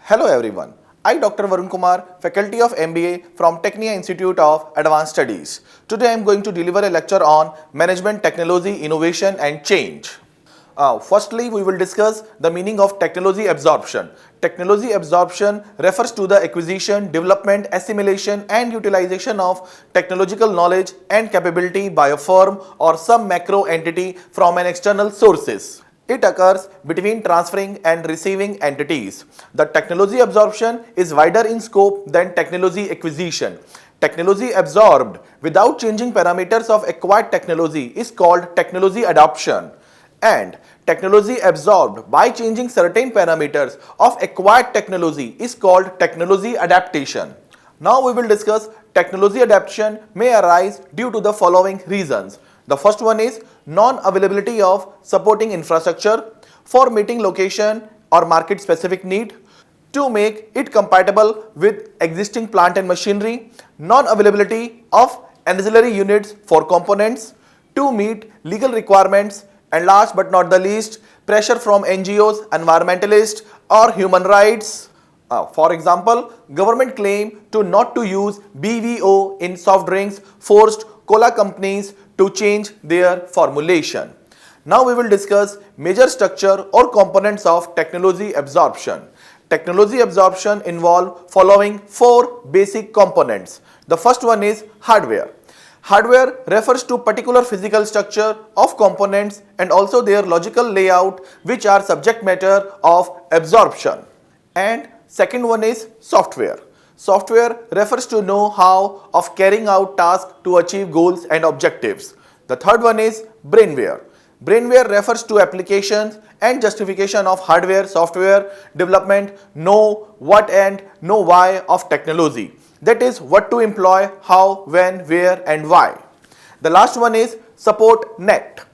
Hello everyone. I Dr. Varun Kumar, Faculty of MBA from Technia Institute of Advanced Studies. Today I am going to deliver a lecture on Management Technology, Innovation and Change. Firstly, we will discuss the meaning of technology absorption. Technology absorption refers to the acquisition, development, assimilation and utilization of technological knowledge and capability by a firm or some macro entity from an external sources. It occurs between transferring and receiving entities. The technology absorption is wider in scope than technology acquisition. Technology absorbed without changing parameters of acquired technology is called technology adoption, and technology absorbed by changing certain parameters of acquired technology is called technology adaptation. Now we will discuss technology adaptation may arise due to the following reasons. The first one is non-availability of supporting infrastructure for meeting location or market specific need, to make it compatible with existing plant and machinery, non-availability of ancillary units for components to meet legal requirements, and last but not the least, pressure from NGOs, environmentalists or human rights. For example, government claim to not to use BVO in soft drinks forced cola companies to change their formulation. Now we will discuss major structure or components of technology absorption. Technology absorption involve following four basic components. The first one is hardware. Hardware refers to particular physical structure of components and also their logical layout, which are subject matter of absorption. And second one is software. Software refers to know-how of carrying out tasks to achieve goals and objectives. The third one is brainware. Brainware refers to applications and justification of hardware, software development, know what and know why of technology. That is what to employ, how, when, where and why. The last one is support net.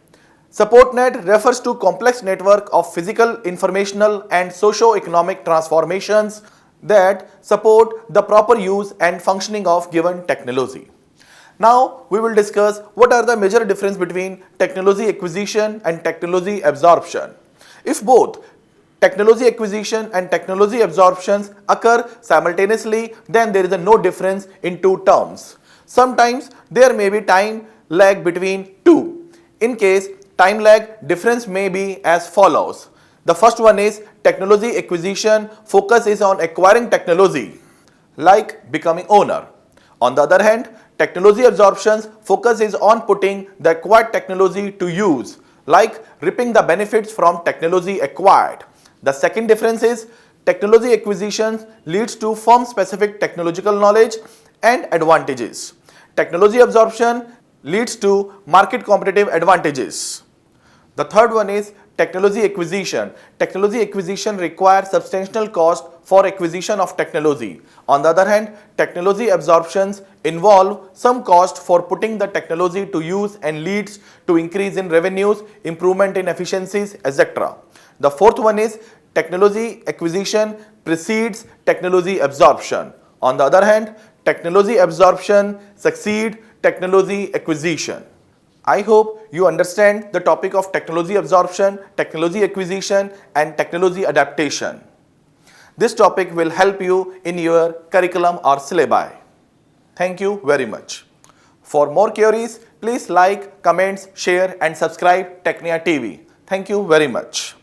Support net refers to complex network of physical, informational and socio-economic transformations that support the proper use and functioning of given technology. Now we will discuss what are the major difference between technology acquisition and technology absorption. If both technology acquisition and technology absorptions occur simultaneously, then there is no difference in two terms. Sometimes there may be time lag between two. In case time lag, difference may be as follows. The first one is technology acquisition focus is on acquiring technology, like becoming owner. On the other hand, technology absorptions focus is on putting the acquired technology to use, like reaping the benefits from technology acquired. The second difference is technology acquisition leads to firm specific technological knowledge and advantages. Technology absorption leads to market competitive advantages. The third one is technology acquisition. Technology acquisition requires substantial cost for acquisition of technology. On the other hand, technology absorptions involve some cost for putting the technology to use and leads to increase in revenues, improvement in efficiencies, etc. The fourth one is technology acquisition precedes technology absorption. On the other hand, technology absorption succeeds technology acquisition. I hope you understand the topic of technology absorption, technology acquisition and technology adaptation. This topic will help you in your curriculum or syllabi. Thank you very much. For more queries, please like, comments, share and subscribe Technia TV. Thank you very much.